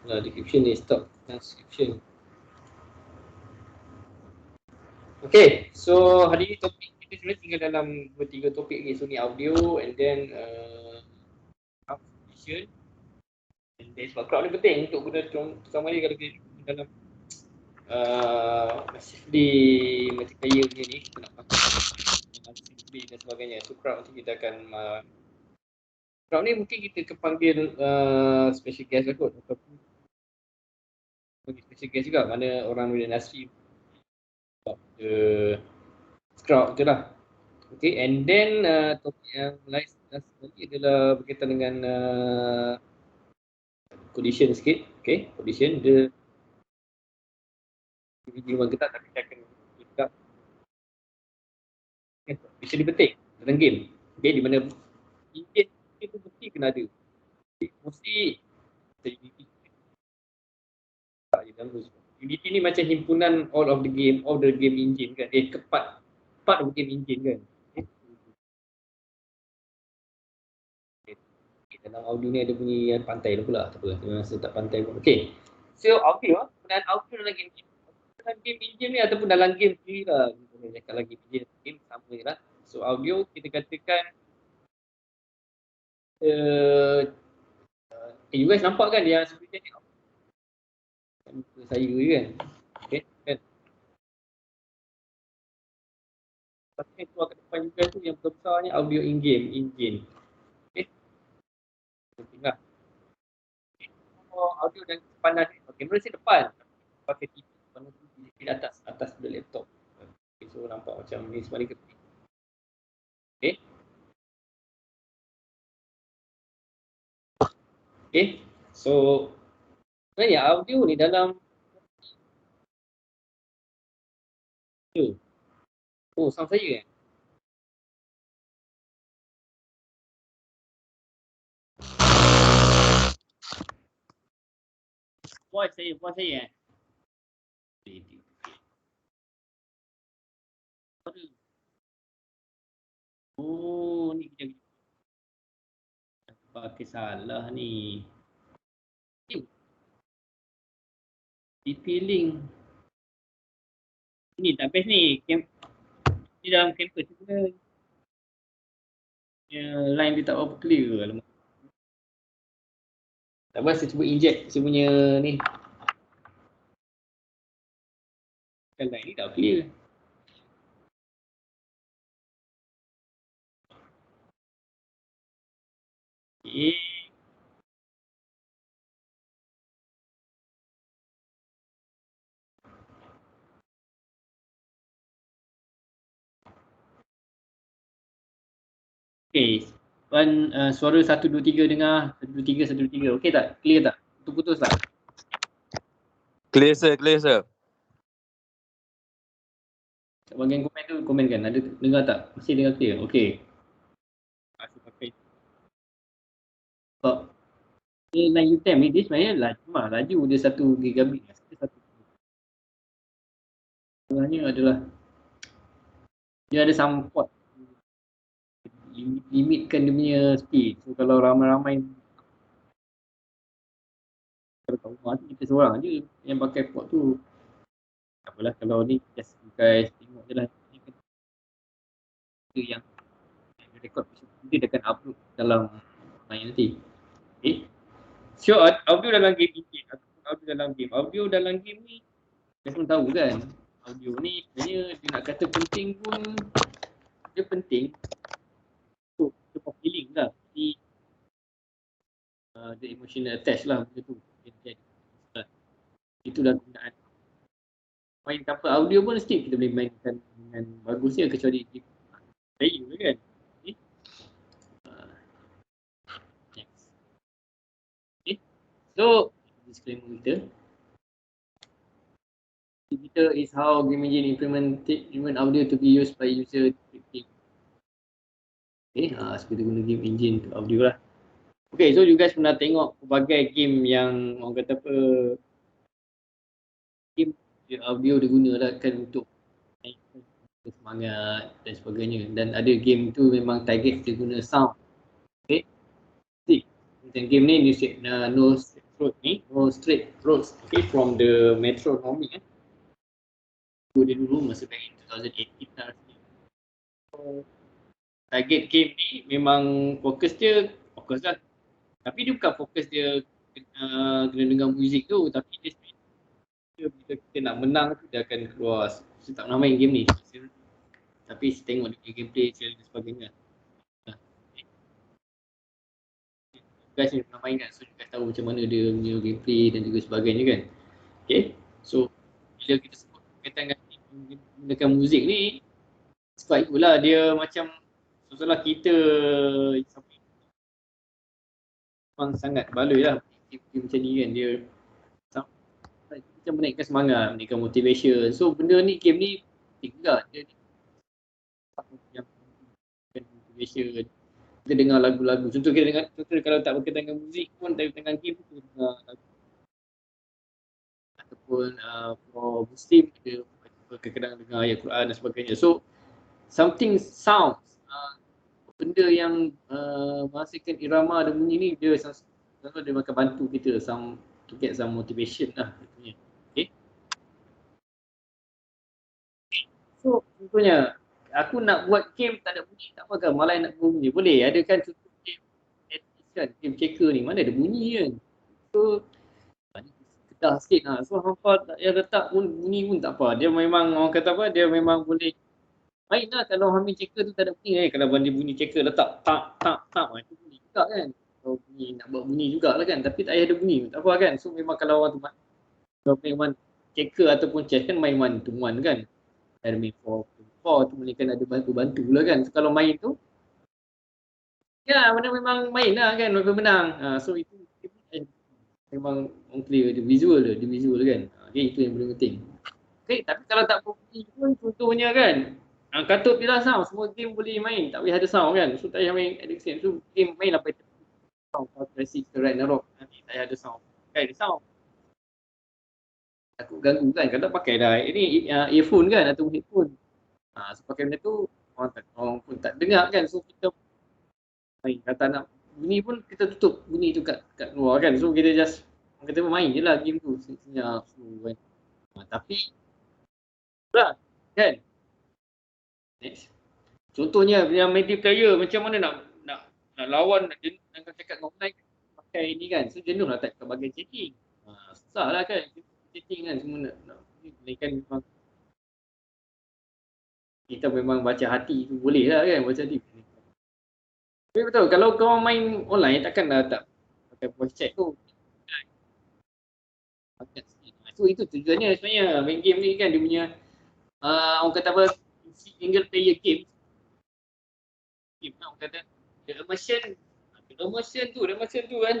Decryption ni stop transcription. Okay, so hari ni topik kita sebenarnya tinggal dalam 2-3 topik ni. So ni audio and then transcription. And then sebab crowd ni penting untuk guna terutama ni kalau kita dalam massively multiplayer punya ni, kita nak pakai dan sebagainya. So crowd nanti kita akan crowd ni mungkin kita akan panggil special guest lah kot, ataupun bagi special guest juga, mana orang dari industri crowd tu lah. Okay, and then topik yang lain lagi adalah berkaitan dengan condition sikit. Okay, condition dia video memang ketat tapi saya akan juga condition ni penting dalam game. Okay, di mana engine itu mesti kena ada. Mesti Unity. Unity ni macam himpunan all of the game engine kan. Part of game engine kan. Dalam audio ni ada bunyi yang pantai pula, tak apa. Jangan rasa tak pantai pun. Okay. So audio, penggunaan audio dalam game engine ni ataupun dalam game sendiri lah. Kalau game sama je lah. So audio kita katakan you guys nampak kan yang sebenarnya ni muka saya je kan. Okay kan. Tapi yang keluar ke depan juga tu yang besarnya audio in-game engine. Okay. Penting lah. Audio dan panas ni. Kamera si depan. Pakai TV. Panas di atas the laptop. Okay, so nampak macam ni sebenarnya kecil. Okay. Okay. So sebenarnya audio ni dalam sound saya kan? Voice saya kan? Oh, ni kejap. Pakai salah ni. Detailing. Ini tak best ni. Di dalam campus tu pun line dia tak apa clear. Alamak. Tak apa, saya cuba inject saya punya ni. Line ni tak clear. Okay. Okay. Suara 1, 2, 3 dengar. 1, 2, 3, 1, 2, 3. Okay tak? Clear tak? Putus tak? Clear sir. Kat bahagian komen tu, komen kan? Ada dengar tak? Masih dengar clear? Okay. Aku pakai. Sebab line UTM ni dia sebenarnya laju dia 1 gigabit. Sebenarnya adalah dia ada some port limitkan dia punya speed. So kalau ramai-ramai kat rumah tu kita seorang je yang pakai port tu. Tak apalah kalau ni just guys tengok je lah. Itu yang record dia akan upload dalam online nanti. Okay. So audio dalam game ni audio dalam game ni kita semua tahu kan, audio ni sebenarnya dia nak kata penting pun dia penting untuk feeling lah, the emotional attach lah benda tu. Itu dah gunaan. Main tanpa audio pun still kita boleh mainkan dengan bagusnya kecuali saya kan. Next. Okay. So disclaimer kita is how game engine implement audio to be used by user. Okay, seperti guna game engine untuk audio lah. Okay, so you guys pernah tengok pelbagai game yang orang kata apa, game audio diguna lah kan untuk semangat dan sebagainya, dan ada game tu memang target dia guna sound. Okay, macam game ni no road ni, straight roads, okay, from the metronomic dia dulu masa back in 2018 lah. So, target game ni memang fokus lah. Tapi dia bukan fokus dia kena dengar muzik tu, tapi dia bila kita nak menang tu dia akan keluar. Saya tak pernah main game ni, tapi saya tengok dia gameplay dan sebagainya. Guys ni pernah main kan, so guys tahu macam mana dia punya gameplay dan juga sebagainya kan. Okay, so bila kita sebut berkaitan dengan menggunakan muzik ni, sebab itulah dia macam seolah kita memang sangat baloi lah game macam ni kan. Dia macam menaikkan semangat, menaikkan motivation. So benda ni, game ni penting juga. Dia yang motivation. Kita dengar lagu-lagu. Contoh kita dengar, kalau tak berkaitan dengan muzik pun, tapi dengan game kita dengar lagu. Ataupun for Muslim kita kadang-kadang dengar ayat Quran dan sebagainya. So something sounds, benda yang menghasilkan irama dan bunyi ni, dia akan bantu kita to get some motivation lah. Okay. So contohnya, aku nak buat game tak ada bunyi, tak apa kan? Malai nak buat bunyi, boleh. Ada kan contoh game checker ni, mana ada bunyi kan? So kedah sikit lah. So hampa tak payah letak pun bunyi pun tak apa. Dia memang, orang kata apa, dia memang boleh main lah. Kalau hamil checker tu tak ada bunyi kalau dia bunyi checker letak tak, itu bunyi juga kan. Kalau bunyi, nak buat bunyi jugalah kan, tapi tak payah ada bunyi, tak apa kan. So memang kalau orang tu kalau main one checker ataupun chess kan, main one to one kan. Ada main 4 tu boleh kan, ada bantu-bantu lah kan. So kalau main tu, ya memang main lah kan, memang menang. So itu memang on clear, dia visual kan. Okay, itu yang paling penting. Okay, tapi kalau tak bunyi pun, contohnya kan, katut je lah sound, semua game boleh main, tak payah ada sound kan. So tak payah main addiction, so game main apa itu sound, classic ke Ragnarok, nanti tak payah ada sound. Tak ada sound, takut ganggu kan. Kalau pakai dah ini earphone kan atau headphone, so pakai benda tu orang pun tak dengar kan. So kita main, kata nak bunyi pun kita tutup bunyi tu kat luar kan. So kita just kita main je lah game tu senyap kan. Tapi lah kan, next contohnya yang multiplayer, macam mana nak lawan, nak cakap dengan online pakai ni kan. So jenuh lah tak bagian chatting, susah lah kan chatting kan. Semua nak ni kan, memang kita memang baca hati tu boleh lah kan, baca hati. Tapi betul, kalau kau main online takkanlah tak pakai voice chat tu. So itu tujuannya sebenarnya main game ni kan. Dia punya orang kata apa, single player game orang kata the immersion tu kan,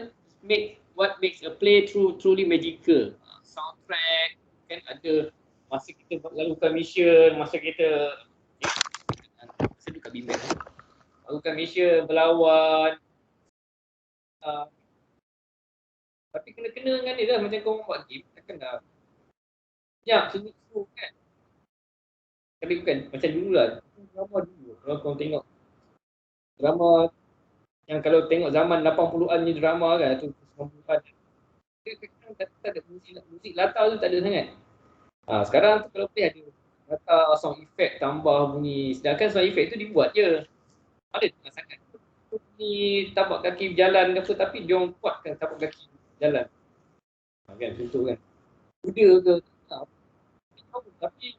what makes a play truly magical. Soundtrack kan ada, masa kita lakukan mission, masa kita kat bimbang lakukan mission, berlawan, tapi kena dengan dia lah. Macam kau buat game, takkan dah senyap kan. Tapi bukan macam dulu lah, drama dulu. Kalau kau tengok drama yang, kalau tengok zaman 80-an ni drama kan, tu 90-an, tak ada muzik latar tu tak ada sangat. Sekarang tu kalau play ada latar, sound effect, tambah bunyi. Sedangkan sound effect tu dibuat je, ada tak sangat bunyi tapak kaki berjalan ke apa, tapi dia orang kuatkan tapak kaki berjalan kan. Contoh kan kuda ke, tapi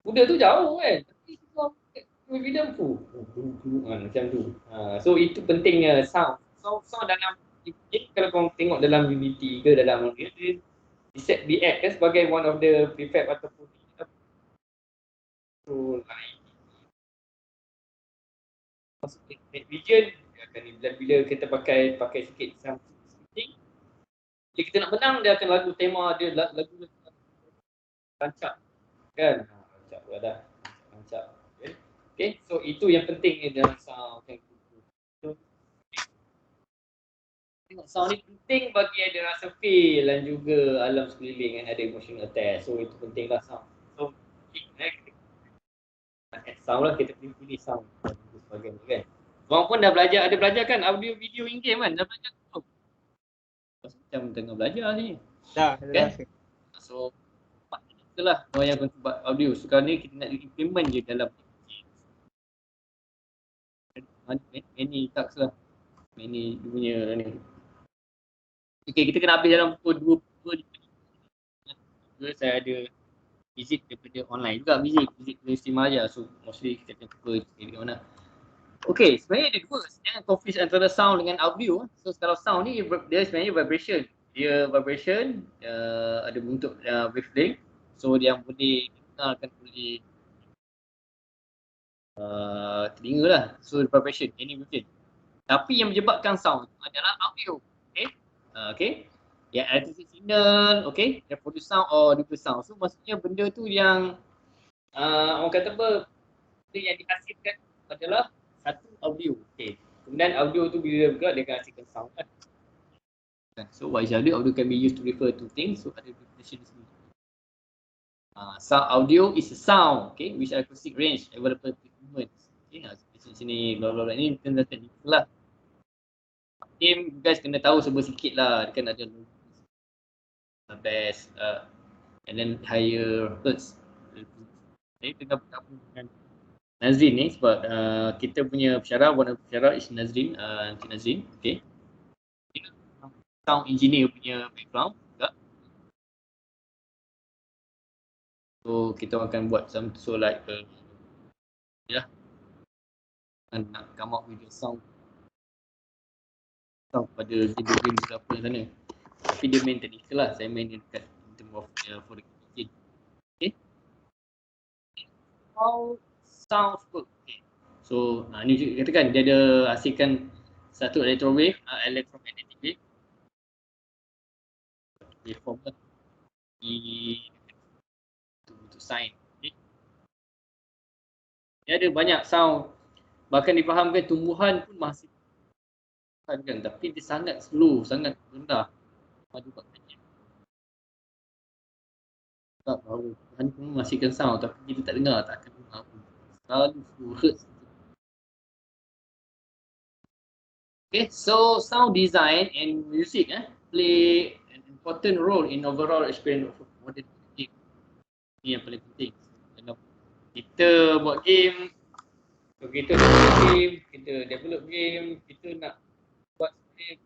kuda tu jauh kan, tapi bidang tu macam tu. So itu pentingnya sound dalam game. Kalau kau tengok dalam Unity ke dalam dia di add kan sebagai one of the prefab ataupun so lain. Vision bila kita pakai sikit sound setting, bila kita nak menang, dia akan lagu tema dia, lagu rancak kan, rancak dah rancak. Okay, so itu yang penting dalam sound yang tu. Tengok sound ni penting bagi ada rasa feel dan juga alam sekeliling kan, ada emotional attach. So itu penting lah sound. So sound lah, kita pilih sound dan sebagainya kan. Orang pun dah belajar kan audio video in game kan, dah belajar tu. macam tengah belajar ni. Dah Kan? So itulah orang yang buat audio. Sekarang ni kita nak implement je dalam many tasks lah. Many dia punya ni. Okay, kita kena habis dalam pukul 2 saya ada visit daripada online juga, visit Universiti Malaysia. So mostly kita akan cuba di mana. Okay, sebenarnya ada dua. Jangan confuse antara sound dengan audio. So kalau sound ni dia sebenarnya vibration. Dia vibration, ada bentuk wavelength. So dia yang boleh dengarkan oleh telinga lah. So vibration, any vibration. Tapi yang menyebabkan sound adalah audio. Okay, okay. Yang electricity signal, okay, yang produce sound or reverse sound. So maksudnya benda tu yang orang kata apa, benda yang dihasilkan adalah satu audio. Okay. Kemudian audio tu bila bergerak dia akan hasilkan sound kan. So what is audio? Audio can be used to refer to things. So ada definition di sini. Sound audio is a sound, okay, which acoustic range available to humans. Okay, di sini bla bla bla ni kita technical lah. Game guys kena tahu sikit lah, kan ada best and then higher hertz. Saya tengah bergabung dengan Nazrin ni sebab kita punya pensyarah, one of pensyarah is Nazrin, Encik Nazrin, okay. Sound engineer punya background juga. So kita akan buat some so like ya, nak come up with the sound pada game berapa sana. Tapi dia main technical lah, saya main dekat in term of for the kitchen. Okay. How sounds work? Okay. So ni katakan dia ada hasilkan satu electromagnetic wave. Waveform lah. Untuk sign. Okay. Dia ada banyak sound. Bahkan difahamkan tumbuhan pun masih kan, tapi dia sangat slow, sangat rendah. Maju kat kecil. Tak bahawa Tuhan pun menghasilkan sound tapi kita tak dengar, tak akan dengar pun. Selalu slow hertz. Okay, so sound design and music play an important role in overall experience of modern game. Ini yang paling penting. Kita buat game, kita develop game, kita nak buat game,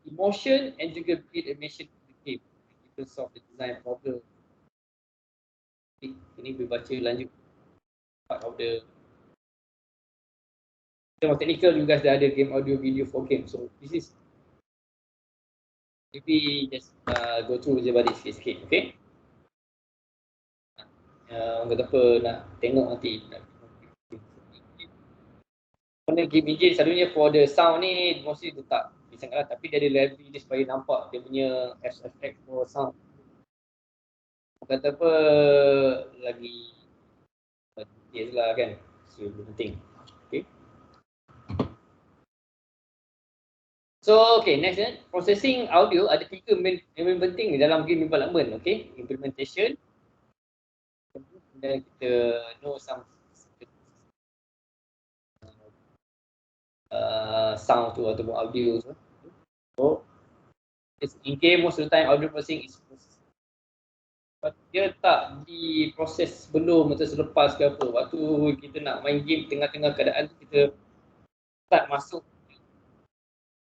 emotion and juga build a mission to the game. Kita solve the design problem. Ini boleh baca lanjut part of the technical. You guys dah ada game audio video for game. So this is maybe just go through je balik sikit-sikit, okay? Orang kata apa nak tengok nanti. Mana game engine selalunya for the sound ni mostly dia tak sangat lah, tapi dia ada library dia supaya nampak dia punya effect for sound. Orang kata apa lagi details lah kan. So penting. Okay. So okay, next processing audio ada 3 main penting dalam game development, okay? Implementation, dan kita know some sound tu ataupun audio tu. So in game most of the time audio processing is but dia tak diproses sebelum atau selepas ke apa. Waktu kita nak main game tengah-tengah keadaan tu kita start masuk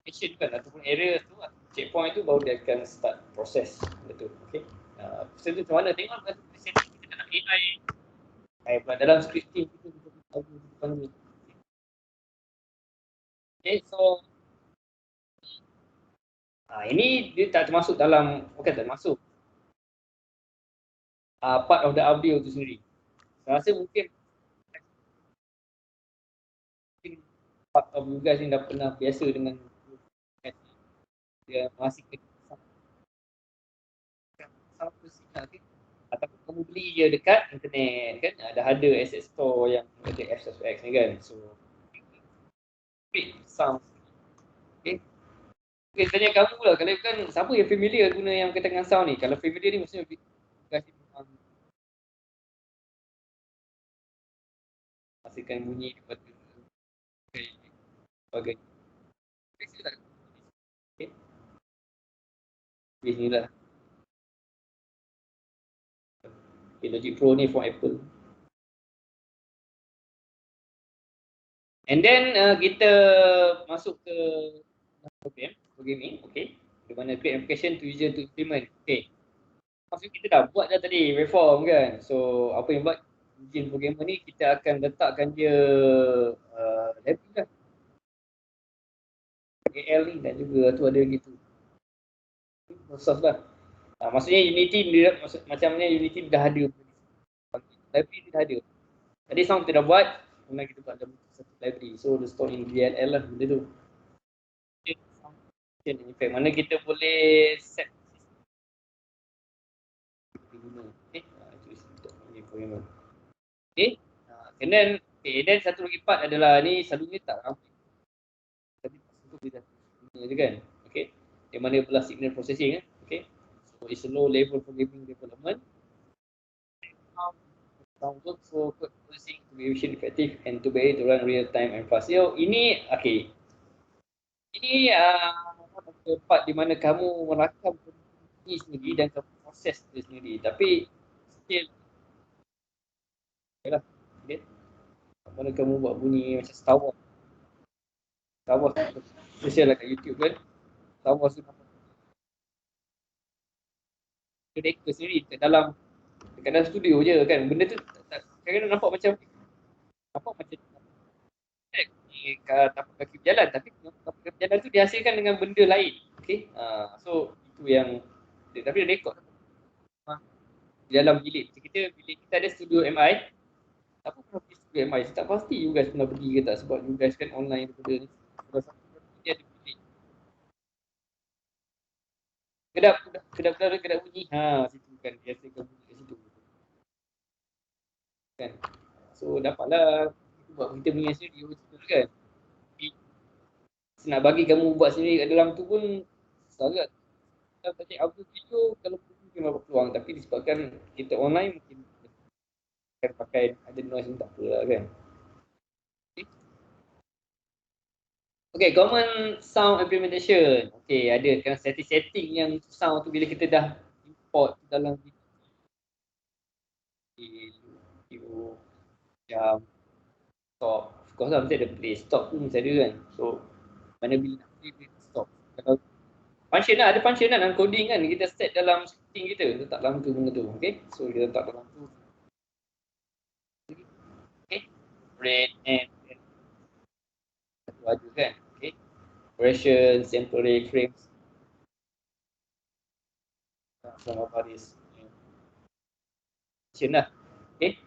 action kan ataupun area tu atau checkpoint tu baru dia akan start proses benda tu. Okay. Proses tu macam mana? Tengok kat setting kita nak AI pula dalam scripting kita tahu depan ni. Okay, so ini dia tak termasuk dalam, bukan tak termasuk part of the audio tu sendiri. Saya rasa mungkin part of you guys ni dah pernah biasa dengan dia menghasilkan sound personal, okay? Ataupun kamu beli je dekat internet kan, ada asset store yang ada FSX ni kan. So sound, okay. Okay, tanya kamu lah, kalau kan siapa yang familiar guna yang berkaitan dengan sound ni? Kalau familiar ni maksudnya hasilkan bunyi daripada sebagainya. Ni lah. Okay, Logic Pro ni from Apple. And then kita masuk ke programming, okay. Di mana create application to user to implement. Okay. Maksud kita dah buat dah tadi reform kan. So apa yang buat engine programmer ni, kita akan letakkan dia library lah. AL ni dan juga tu ada gitu. Source lah. Maksudnya Unity dia, macamnya Unity dah ada. Library dia dah ada. Tadi sound kita dah buat, kemudian kita buat dalam satu library. So the store in DLL lah benda tu. In fact, mana kita boleh set okay. Okay. And then satu lagi part adalah ni selalunya tak ramai. Tapi itu kita je kan. Okay. Yang mana adalah signal processing okay. So it's a low level programming development. Work for code processing to be efficient, effective and to be able to run real time and fast. So ini okay. Ini part di mana kamu merakam ini sendiri dan kamu proses itu sendiri. Tapi still yalah, okay. Mana kamu buat bunyi macam Star Wars. Star Wars special lah kat YouTube kan. Star Wars tu nampak mereka sendiri kat dalam studio je kan. Benda tu kadang-kadang nampak macam tapak kaki berjalan, tapi tapak kaki berjalan tu dihasilkan dengan benda lain. Okay. So itu yang tapi dia rekod di dalam bilik. Kita bilik kita ada studio MI. Apa pernah pergi studio MI? Saya tak pasti you guys pernah pergi ke tak, sebab you guys kan online daripada ni. Dia ada bilik. Kedap bunyi. Situ kan biasakan bunyi kat situ. Kan. So dapatlah kita buat kita punya studio kan. Nak bagi kamu buat sendiri kat dalam tu pun sangat tadi audio video kalau mungkin dapat peluang, tapi disebabkan kita online mungkin akan pakai ada noise pun tak apa lah kan. Okay, common sound implementation. Okay, ada kan setting yang sound tu bila kita dah import dalam video jam stop. Of course lah, mesti ada play stop tu mesti ada kan. So mana bila nak play stop. Kalau function lah, ada function lah dalam coding kan, kita set dalam scripting kita, letak dalam tu benda tu. Okay, so kita letak dalam tu. Okay, red and satu aja kan. Okay, duration, sample rate, frames. Sama baris. Function lah. Okay.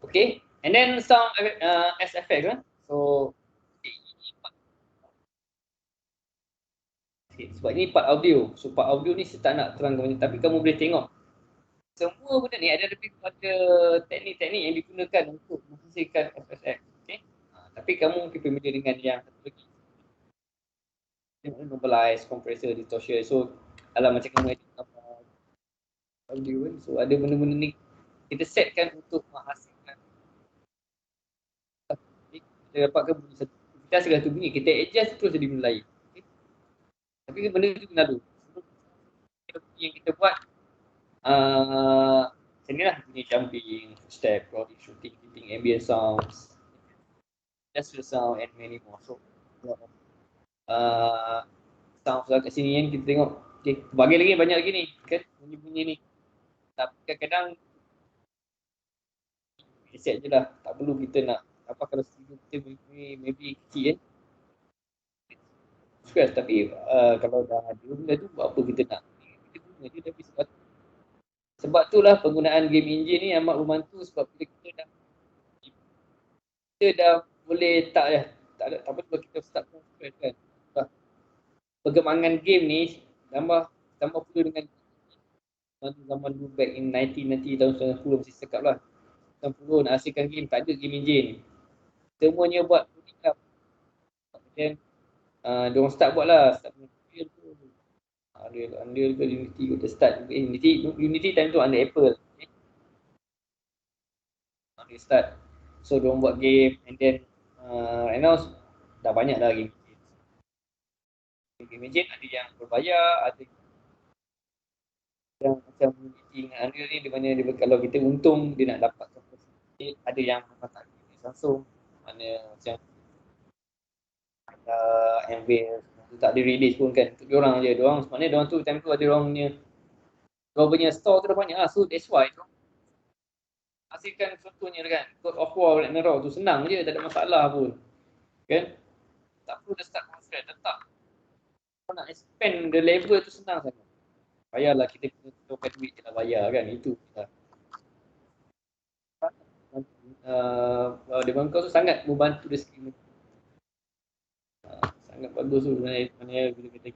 Okay, and then sound as effect lah. So sebab ni part audio. So part audio ni saya tak nak terangkan, tapi kamu boleh tengok semua benda ni ada lebih kepada teknik-teknik yang digunakan untuk menghasilkan FFX. Okay? Tapi kamu mungkin familiar dengan yang satu lagi, normalize, compressor, distortion. So alam macam kamu edit audio kan, so ada benda-benda ni kita setkan untuk menghasilkan. Kita dapatkan bunyi satu, kita hasilkan satu bunyi, kita adjust terus jadi benda lain. Okay? Tapi benda tu kena dulu. Yang kita buat macam ni lah, bunyi jumping, footstep, crowding, shooting, beating, ambient sounds, industrial sound and many more. So sound kat sini kan kita tengok. Okay, bagi lagi banyak lagi ni kan bunyi-bunyi ni. Tapi kadang-kadang set je lah, tak perlu kita nak apa kalau studio kita maybe kecil kan. Stress, tapi kalau dah ada benda tu buat apa kita nak. Kita guna je, tapi sebab tu lah penggunaan game engine ni amat membantu, sebab kita dah boleh tak ada apa sebab kita start from scratch kan. Perkembangan game ni tambah perlu dengan zaman dulu back in 1990 tahun 90 mesti cakap lah 90 nak hasilkan game, tak ada game engine, semuanya buat prototype. Dan diorang start buat lah, start Unreal ke Unity ke start. Unity time tu under Apple. They start, so diorang buat game and then right now dah banyak dah game. Game engine ada yang berbayar, ada yang macam ingat Unreal ni di mana dia, kalau kita untung dia nak dapat sikit, ada yang memang tak ada langsung, mana macam Envil tak ada release pun kan untuk diorang je. Diorang sebenarnya diorang tu time tu ada diorang punya store tu dah banyak lah. So that's why hasilkan contohnya kan God of War Ragnarok tu senang je, tak ada masalah pun kan, tak perlu dah start from scratch, tetap kau nak expand the level tu senang sangat. Bayarlah, kita kena keluarkan duit je lah, bayar kan, itu lah. Dewan kau tu sangat membantu dari segi sangat bagus tu sebenarnya bila kita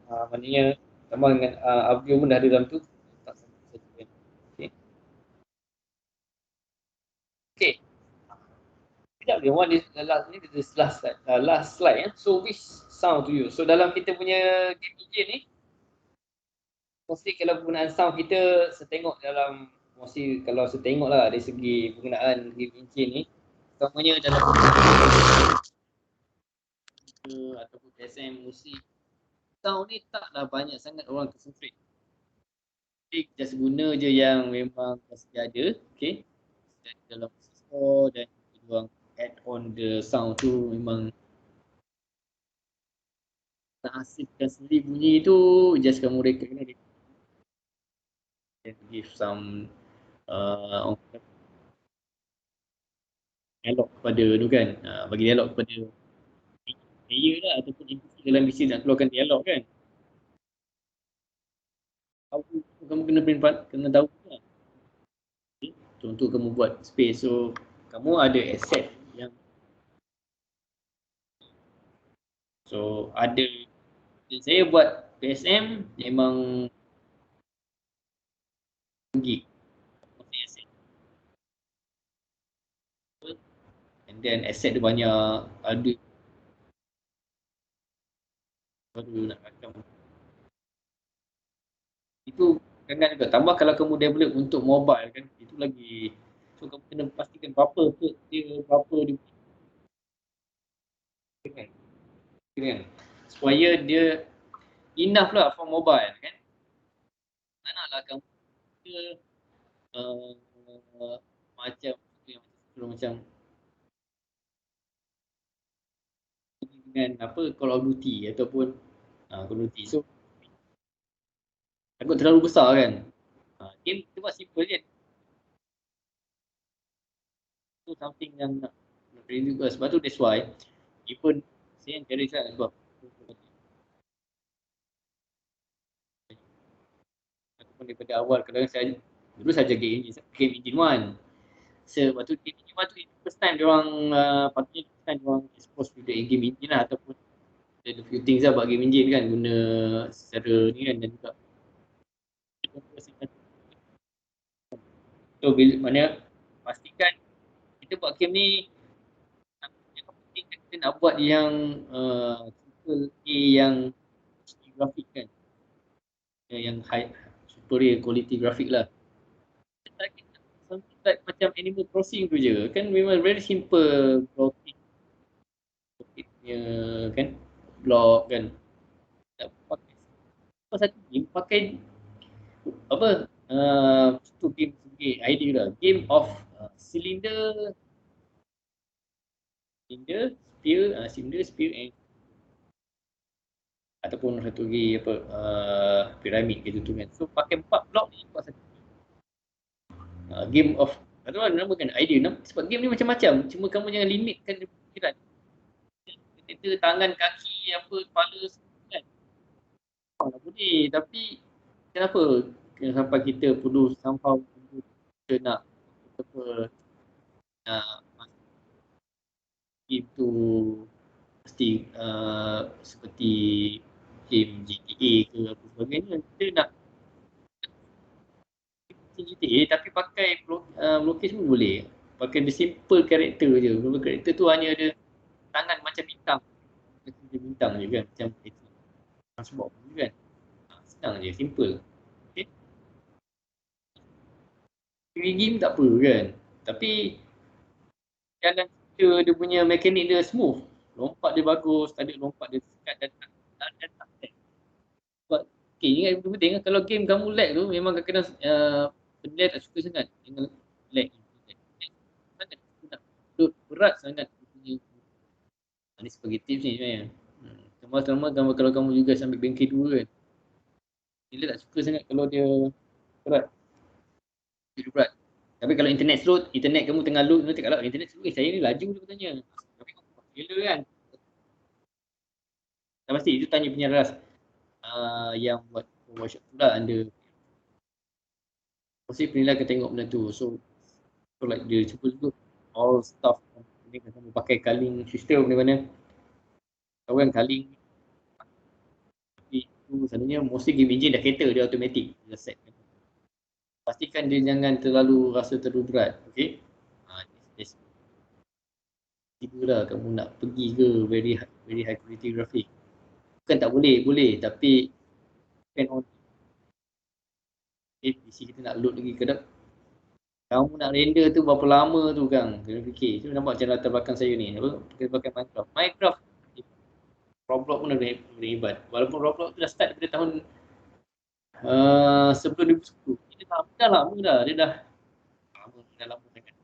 maknanya sama dengan Avio pun dah ada dalam tu, tak sampai kan. Okay. Sekejap dia, one is last slide ya. So which sound to you? So dalam kita punya game engine ni, mesti kalau penggunaan sound kita setengok dalam, mesti kalau setengok lah dari segi penggunaan game engine ni, utamanya dalam ataupun SM musik, sound ni taklah banyak sangat orang concentrate. Jadi just guna je yang memang sedia ada, okay, dalam store, dan diorang add on the sound tu. Memang nak hasilkan sendiri bunyi tu, just kamu reka kena give some dialog kepada tu kan, bagi dialog kepada player lah ataupun NPC dalam bisnes nak keluarkan dialog kan. Kamu kena tahu lah. Okay. Contoh kamu buat space, so kamu ada asset yang so ada, saya buat PSM memang gig asset, and then asset dia banyak, ada baru nak rakam itu kan juga. Tambah kalau kamu develop untuk mobile kan, itu lagi, so kamu kena pastikan berapa dia kan, supaya dia enough lah for mobile kan. Tak naklah kamu uh, macam dengan apa Call of Duty ataupun Call of Duty, so takut terlalu besar kan. Game kita buat simple je, tu something yang nak beri juga. Sebab tu that's why even saya encourage lah sebab ataupun daripada awal, kadang saya dulu saja game engine 1. Sebab tu game engine 1 tu first time diorang patutnya first time diorang expose to the game engine lah, ataupun ada few things lah buat game engine kan, guna secara ni kan, dan juga so mana pastikan kita buat game ni, kita nak buat yang super yang grafik kan, yang high super quality grafik lah. Something like macam Animal Crossing tu je kan, memang very simple blocking kan, block kan, tak pakai apa satu game pakai apa tu game segi idea lah, game of cylinder spear and ataupun satu lagi apa piramid gitu tu kan. So pakai 4 blok ni buat satu game of, tak tahu lah nama kan, idea nama, sebab game ni macam-macam, cuma kamu jangan limitkan fikiran kita, tangan, kaki, apa, kepala kan. Tak boleh, tapi kenapa sampai kita perlu somehow kita nak apa, nak game tu mesti seperti game GTA ke apa sebagainya. Kita nak GTA tapi pakai melukis pun boleh. Pakai the simple character je. Kalau character tu hanya ada tangan macam bintang. Macam bintang je kan. Macam transport je kan. Senang je, simple. Okay. Game tak apa kan. Tapi jalan dia punya mekanik dia smooth. Lompat dia bagus, tadi lompat dia sekat dan tak lag. Sebab okay, ingat benda penting kalau game kamu lag tu memang kadang-kadang benda tak suka sangat dengan lag. Sangat nak load berat sangat dia punya. Ini sebagai tips ni sebenarnya. Terutama kalau kamu juga sambil bengkel 2 kan. Dia tak suka sangat kalau dia berat. Dia berat. Tapi kalau internet slow, internet kamu tengah load, kamu cakap lah internet slow, saya ni laju dia katanya. Tapi kamu gila kan. Dan pasti itu tanya penyeras yang buat workshop tu lah under. Pasti penilai akan tengok benda tu. So like dia cuba dulu all stuff ni kamu pakai culling system di mana. Tahu kan culling itu sebenarnya mostly game engine dah cater dia automatic dia set. Pastikan dia jangan terlalu rasa terlalu berat, okey? Tiba lah kamu nak pergi ke very high quality graphic. Bukan tak boleh, boleh tapi depend on PC kita nak load lagi ke tak. Kamu nak render tu berapa lama tu Kang? Kena fikir. Tu nampak macam latar belakang saya ni. Apa? Kita pakai Minecraft. Minecraft Roblox pun dah hebat. Walaupun Roblox tu dah start daripada tahun sebelum 2010. Dia dah lama dah. Dia dah lama sangat.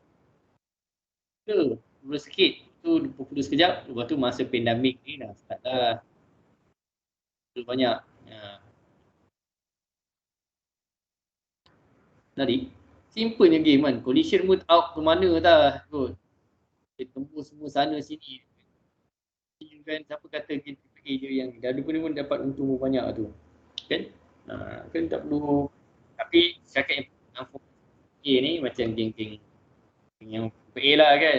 Dia popular sikit. Tu popular sekejap. Lepas tu masa pandemik ni dah start dah. Terlalu banyak. Tadi simple je game kan. Collision pun out ke mana dah kot. Dia tembus semua sana sini. Kan siapa kata game AAA je yang dah pun dapat untung banyak tu. Kan? Kan tak perlu. Tapi cakap yang AAA ni macam game yang AAA lah kan.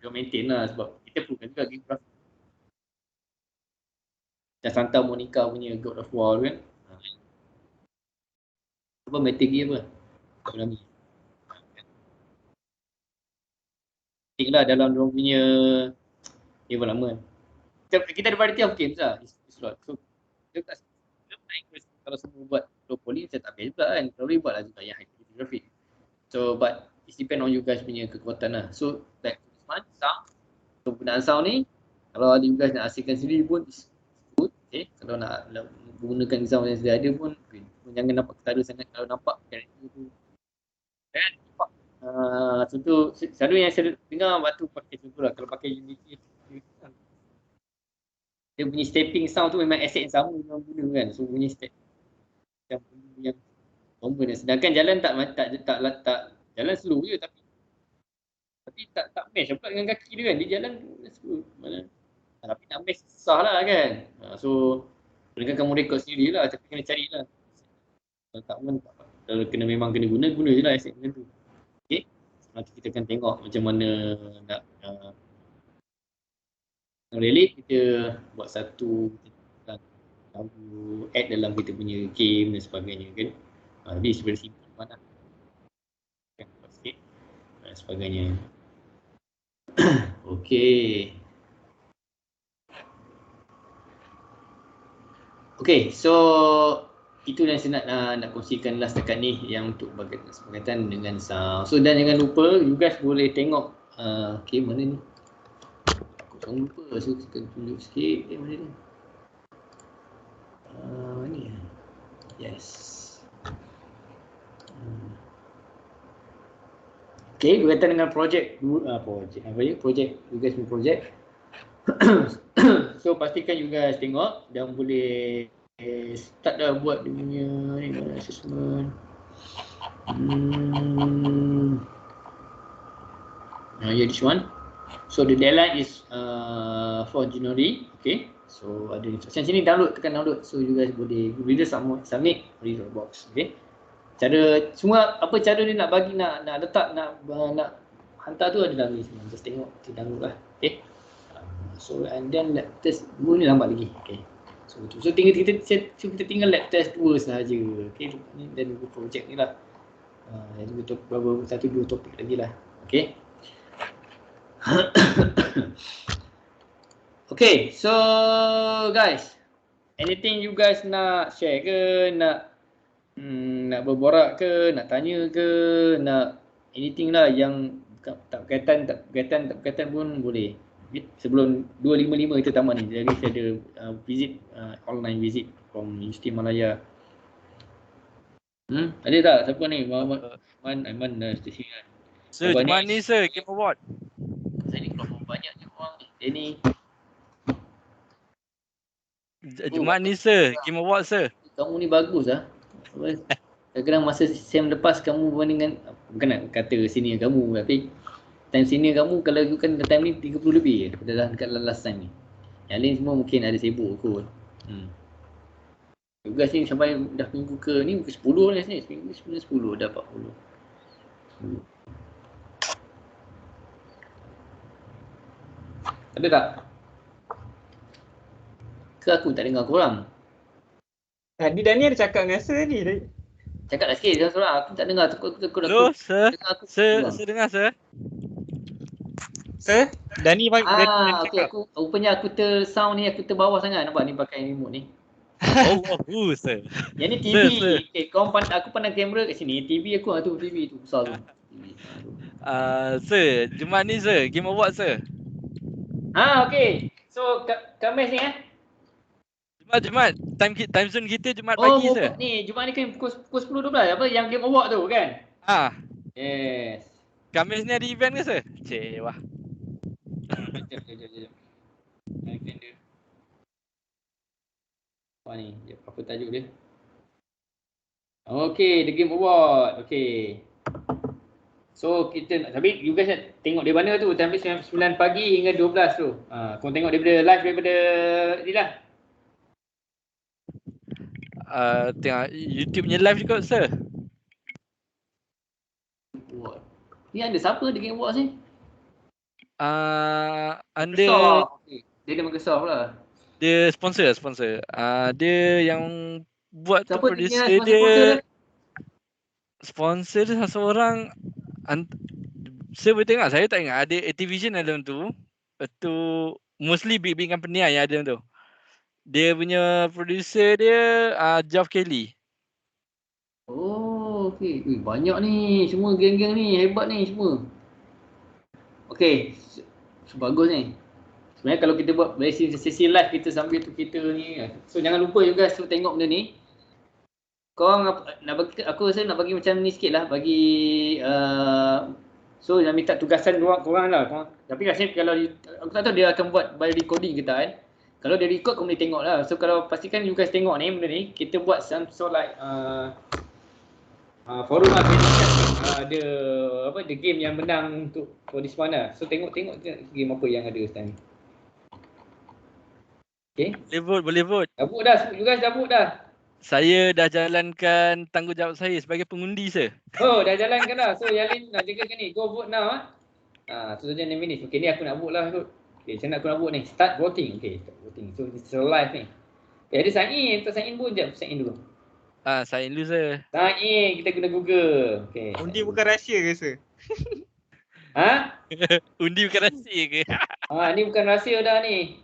Dia maintain lah sebab kita perlukan juga game grafik. Dan Santa Monica punya God of War kan. Apa Metal Gear apa? Konami. Penting lah dalam dia punya development. Kita ada variety of games lah. So, dia tak kalau semua buat low poly, saya tak payah juga kan. Kalau boleh buat lah juga yang high quality graphic. So, but it depend on you guys punya kekuatan lah. So, like sound, penggunaan sound ni, kalau ada you guys nak hasilkan sendiri pun, it's good. Okay? Kalau nak menggunakan sound yang sedia ada pun, jangan nampak ketara sangat kalau nampak karakter tu. Kan? Nampak. Contoh, selalu yang saya dengar waktu pakai contoh lah, kalau pakai Unity, dia punya stepping sound tu memang asset yang sama dengan guna kan. So punya step yang common. Sedangkan jalan tak jalan slow je tapi tak match pula dengan kaki dia kan. Dia jalan slow. Tapi nak match susah lah kan. So dengan kamu rekod sendiri lah tapi kena cari lah. Kalau tak pun kalau memang kena guna je lah asset macam tu. Okay. Nanti kita akan tengok macam mana nak relate kita buat satu lagu add dalam kita punya game dan sebagainya kan. Jadi sebenarnya simple mana kan buat sikit dan sebagainya. Okey. Okey, so itu yang saya nak kongsikan last dekat ni yang untuk berkaitan dengan sound. So dan jangan lupa you guys boleh tengok okey mana ni? Jangan lupa so kita tunjuk sikit mana ni? Ni. Yes. Okay, berkaitan dengan projek you guys punya projek. So pastikan you guys tengok dan boleh start dah buat dia punya ni assessment. Yeah, this one. So the deadline is 4 January. Okay. So ada instruction sini, download, tekan download. So you guys boleh reader submit result box. Okay. Cara semua apa cara dia nak bagi nak letak nak hantar tu ada dalam ni semua. Just tengok, kita download lah. Okay. So and then lab test 2 ni lambat lagi. Okay. So tinggal kita tinggal lab test 2 sahaja. Okay. Ni dan projek ni lah. Yang beberapa 1-2 topik lagi lah. Okay. Okay, so guys, anything you guys nak share ke, nak berborak ke, nak tanya ke, nak anything lah yang tak berkaitan pun boleh. Sebelum 255 itu tamat ni. Jadi saya ada visit online visit from Universiti Malaya. Ada tak siapa ni? Muhammad Aiman station kan. Sir, Jumaat ni sir, Game Award. Saya ni keluar banyak je orang ni. Dia ni Jumaat ni sir, Game Award sir. kamu ni bagus lah. Kadang-kadang masa SEM lepas kamu berbanding dengan, bukan nak kata senior kamu, tapi time senior kamu kalau kan time ni 30 lebih je dalam dekat last time ni. Yang lain semua mungkin ada sibuk kot. Tugas ni sampai dah minggu ke ni, minggu 10 ni minggu 10 dah 40. Ada tak? Ke aku tak dengar korang? Tadi Dani ada cakap dengan Sir ni. Cakap lah sikit seorang-seorang, aku tak dengar. Hello sir, sir dengar sir? Sir, Dani okey, rupanya aku sound ni aku terbawa sangat, nampak ni pakai remote ni. Oh, sir. Yang ni TV. Okey, aku pandang kamera kat sini, TV aku tu, TV tu besar tu. Sir, Jumaat ni sir, Game Award sir. Okey. So Khamis ni Jumaat. Time zone kita Jumaat pagi sir. Ni Jumaat ni kan pukul 10 12 apa yang Game Award tu kan? Yes. Khamis ni ada event ke sir? Cik, wah. Jom. Apa ni? Apa tajuk dia? Okay, The Game Award. Okay. So kita nak, tapi you guys nak tengok dari mana tu? Time 9 pagi hingga 12 tu. Kau tengok daripada live daripada ni lah. Tengok YouTube punya live juga sir. Ni ada siapa The Game Award ni? Under dia nama Microsoft lah. Dia sponsor. Dia yang buat tu siapa producer dia. Sponsor dia seorang saya boleh tengok, saya tak ingat. Ada Activision dalam tu. Tu mostly big company yang ada dalam tu. Dia punya producer dia Geoff Keighley. Oh, okey. Banyak ni, semua geng-geng ni hebat ni semua. Okey. Bagus ni. Sebenarnya kalau kita buat sesi live kita sambil tu kita ni. So jangan lupa juga so tengok benda ni. Korang nak bagi, aku rasa nak bagi macam ni sikit lah. Bagi so nak minta tugasan korang lah. Tapi rasanya kalau aku tak tahu dia akan buat by recording ke tak kan. Kalau dia record kau boleh tengok lah. So kalau pastikan you guys tengok ni benda ni. Kita buat some sort like forum lah. Ada apa, the game yang menang untuk for this one lah. So tengok game apa yang ada sekarang ni. Okay. Boleh vote. Dah vote dah, you guys dah vote dah. Saya dah jalankan tanggungjawab saya sebagai pengundi sir. Oh, dah jalankan dah. So yang lain nak jagakan ni. Go vote now so saja 6 minit. Okay, ni aku nak vote lah. Okay, macam nak aku nak vote ni. Start voting. Okay, start voting. So it's live ni. Okay, ada sign in. Tak sign in pun. Sekejap, sign in dulu. Sign in dulu sir. Sign in. Kita guna Google. Okay. Undi bukan rahsia ke sir? Undi bukan rahsia ke? Ni bukan rahsia dah ni.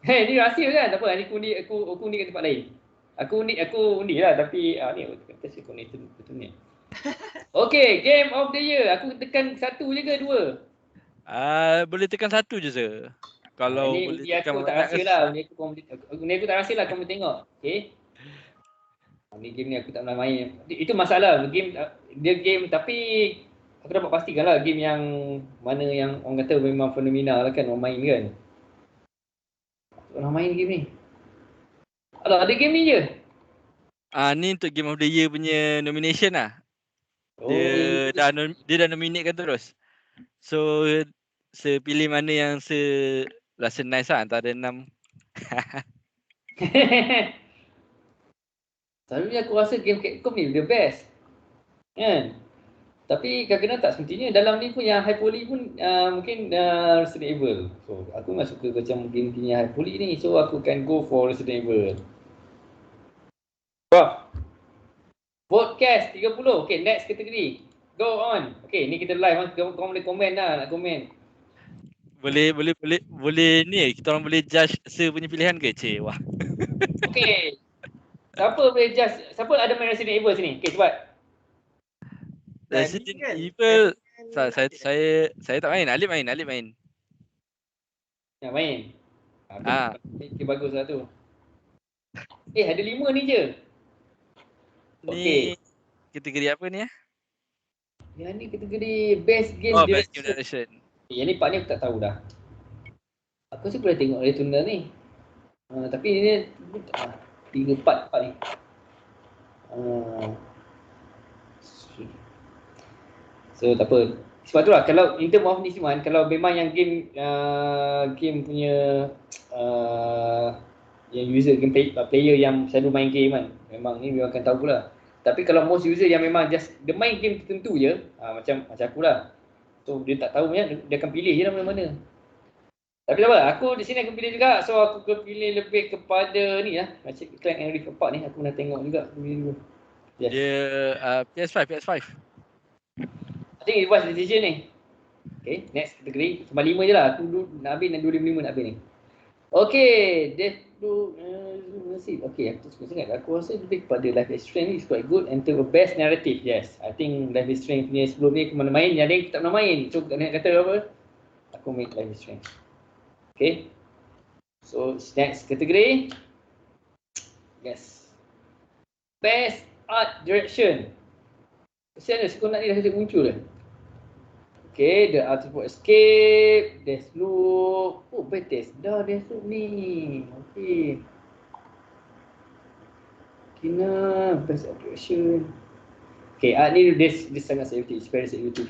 Ni rahsia kan? Tak apa, ni aku undi kat tempat lain. Aku undi lah tapi ni kata si connected betul ni. Okay, Game of the Year. Aku tekan 1 je ke 2? Boleh tekan 1 je sir. Kalau ni boleh tekan aku tak rahsia lah. Ni aku tak rahsia lah, kau boleh tengok. Okay. Ni game ni aku tak pernah main. Itu masalah. Dia game tapi aku dapat pastikan lah game yang mana yang orang kata memang fenomenal lah kan, orang main kan. Orang main game ni. Alah, ada game ni je. Ni untuk Game of the Year punya nomination lah. Dia dah nominatekan terus. So saya pilih mana yang saya rasa nice lah antara 6. Selalunya aku rasa game Capcom ni the best. Kan? Tapi kadang-kadang tak semestinya. Dalam ni pun yang high poly pun mungkin Resident Evil. So aku memang suka macam game-game yang high poly ni. So aku akan go for Resident Evil. Podcast 30. Okay, next kategori. Go on. Okay, ni kita live. Kau boleh komen lah, nak komen. Boleh ni kita orang boleh judge sir punya pilihan ke? Cik, wah. Okay. Siapa boleh judge? Siapa ada main Resident Evil sini? Okay, cepat. Resident Evil Saya tak main. Alip main. Nak main. Ah. Okay, bagus lah tu. Ada 5 ni je. Ni Okey. kategori apa ni? Yang ni kategori Best Game Best Direction. Game Direction. Yang ni part ni aku tak tahu dah. Aku rasa boleh tengok Returnal ni. Tapi ni 3 part ni. So tak apa. Sebab tu lah kalau in term of ni Siman, kalau memang yang game punya yang user game player yang selalu main game kan, memang ni memang akan tahu lah. Tapi kalau most user yang memang just dia main game tertentu je, macam aku lah. So dia tak tahu dia akan pilih je lah mana-mana. Tapi tak apa, aku di sini akan pilih juga. So aku akan pilih lebih kepada ni lah, macam Clank and Rift Apart ni aku pernah tengok juga dulu. Yes. Dia PS5. I think it was decision ni. Okay, next kategori. Cuma 5 je lah. Aku nak habis, 2005 nak habis ni. Okay, Deathloop. Okay, aku suka sangat. Aku rasa lebih kepada Life is Strange is quite good. And to the best narrative, yes. I think Life is Strange punya sebelum ni aku mana main. Yang ni aku tak pernah main. So, nak kata apa? Aku main Life is Strange. Okay. So, next kategori. Yes. Best Art Direction. Kesian dia, sekolah ni dah kata muncul dah. Okay, The Artful Escape, Deathloop. Oh, Bethesda Deathloop ni. Okay. Kena Best Art Direction. Okay, art ni dia sangat sensitif, very sensitif.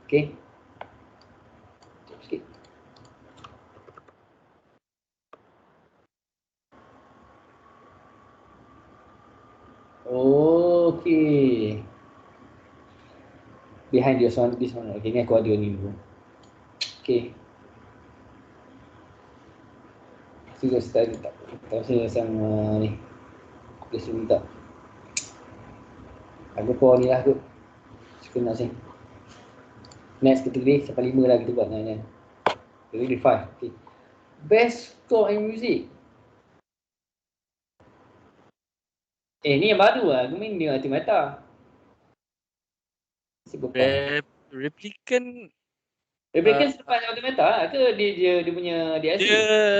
Okay. Sekejap sikit. Okay. Behind this one. Okay, ni aku ada ni dulu. Okay. Sudah start tak saya sama ni. Dia suruh tak. Aku call ni lah tu. Suka nak sini. Next kategori sampai 5 lah kita buat ni. Kategori 5. Okay. Best score and music. Ni yang baru lah. Aku main ni Automata. Replicant selepas Automata lah ke dia punya DLC?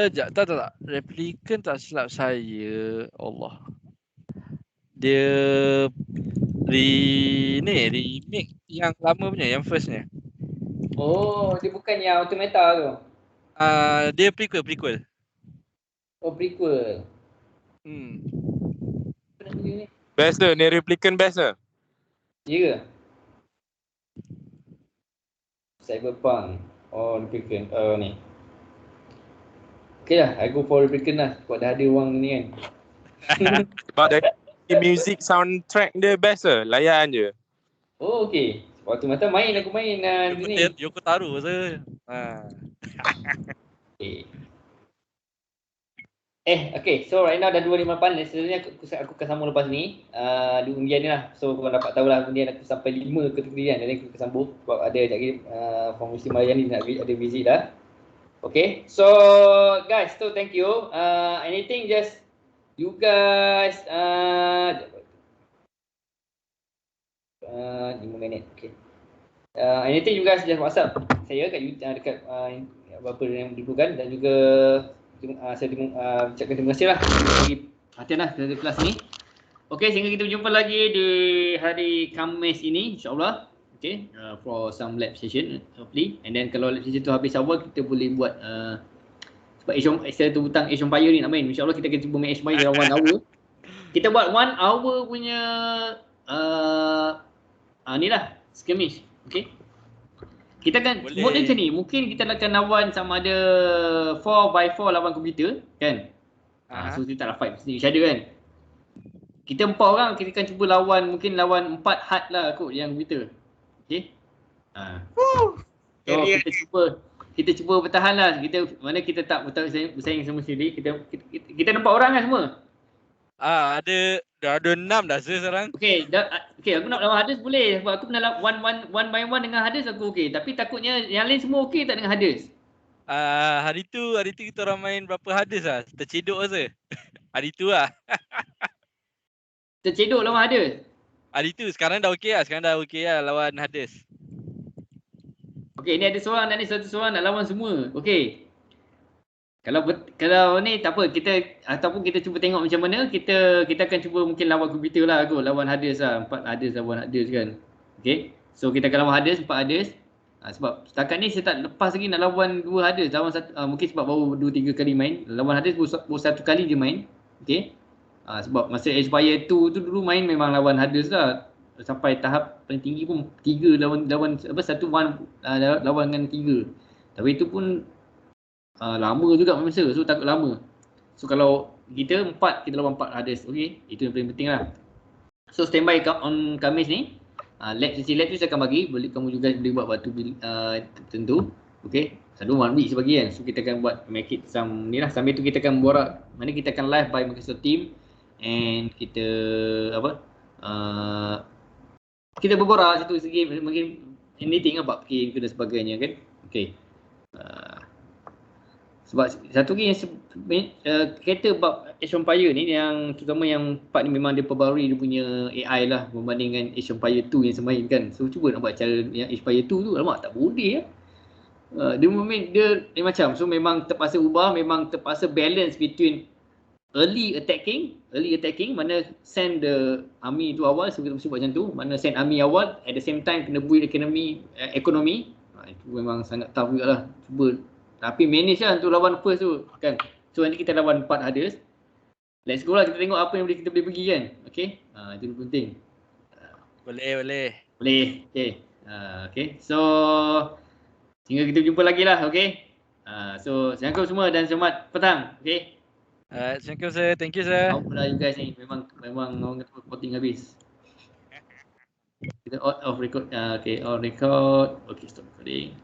tak. Replicant tak silap saya. Allah. Dia remake yang lama punya, yang firstnya. Oh, dia bukan yang Automata tu. Dia prequel. Oh, prequel. Best ni Replicant best ke? Ya ke? Cyberpunk. Oh, Replicant. Ni. Okay lah, I go for Replicant lah. Sebab dah ada orang ni kan. Sebab dari music soundtrack dia best ke? Layan je. Oh, okay. Waktu mata aku main ni. Yoko Taro je. Okay. So right now dah 258. Sebenarnya aku akan sambung lepas ni. Di undian ni lah. So korang dapat tahu lah undian aku sampai 5 kategori kan. Jadi aku akan sambung. Sebab ada sekejap lagi Form Muslim Malaysia ni nak ada visit lah. Okay. So guys, so thank you. Anything just you guys 5 minit. Okay. Anything you guys just WhatsApp saya kat dekat apa yang dibutuhkan, dan juga saya ucapkan terima kasih lah bagi perhatian lah dari kelas ni. Okay, sehingga kita berjumpa lagi di hari Khamis ini insyaAllah. Okay, for some lab session hopefully. And then kalau lab session tu habis awal, kita boleh buat sebab saya tu hutang Age of Empires ni nak main. InsyaAllah kita akan cuba main Age of Empires dalam 1 hour. Kita buat 1 hour punya ni lah, skirmish. Okay. Kita akan mode macam ni. Mungkin kita akan lawan sama ada 4x4 lawan komputer kan. So kita tak fight each other kan. Kita 4 orang, kita akan cuba lawan, mungkin lawan 4 hard lah kot yang komputer. Okay. So kita cuba bertahan lah. Mana kita tak bersaing sama sendiri. Kita nampak orang kan semua. Dah ada 6 dah sekarang. Okay, aku nak lawan Hades boleh. Sebab aku pernah one by one dengan Hades aku okey. Tapi takutnya yang lain semua okey tak dengan Hades. Hari tu kita orang main berapa Hades lah. Tercedok rasa. Hari tu lah. Tercedok lawan Hades. Itu sekarang dah okey lah. Sekarang dah okey lah lawan Hades. Okey, ni ada seorang dan ni satu seorang nak lawan semua. Okey. Kalau ni tak apa, kita ataupun kita cuba tengok macam mana, kita akan cuba mungkin lawan komputer lah kot, lawan Hades lah, 4 Hades lawan Hades kan. Okey. So kita akan lawan Hades, 4 Hades. Sebab setakat ni saya tak lepas lagi nak lawan 2 Hades, lawan satu, mungkin sebab baru 2-3 kali main. Lawan Hades baru 1 kali je main. Okey. Sebab masa Aspire 2 tu dulu main memang lawan Hades lah. Sampai tahap paling tinggi pun 3 lawan apa 1 lawan dengan 3. Tapi itu pun lama juga masa, so takut lama. So kalau kita 4, kita lawan 4 Hades. Okey, itu yang paling penting lah. So standby on Khamis ni. Sesi lab tu saya akan bagi, boleh kamu juga boleh buat waktu tertentu. Okey, selalu 1 week sebagi kan. So kita akan buat make it some ni lah. Sambil tu kita akan borak, mana kita akan live by Microsoft Team and kita kita berborak situ segi mungkin anything about game dan sebagainya kan. Okey. Sebab satu lagi yang kereta bab Age of Empires ni yang terutama yang part ni memang dia perbarui dia punya AI lah berbanding dengan Age of Empires 2 yang semain kan. So cuba nak buat cara yang Age of Empires 2 tu, alamak tak boleh dia macam, so memang terpaksa ubah, memang terpaksa balance between early attacking mana send the army tu awal, so kita mesti buat macam tu, mana send army awal at the same time kena build ekonomi. Itu memang sangat tough juga lah, cuba. Tapi manage lah untuk lawan first tu kan. So nanti kita lawan 4 Hades. Let's go lah, kita tengok apa yang kita boleh pergi kan. Okay, itu penting. Boleh. Okay. Okay, so hingga kita jumpa lagi lah. Okay, so assalamualaikum semua dan selamat petang. Okay, thank you sir. Thank you sir. How pula you guys ni, memang orang kata recording habis. Kita off record. Okay, on record. Okay, stop recording.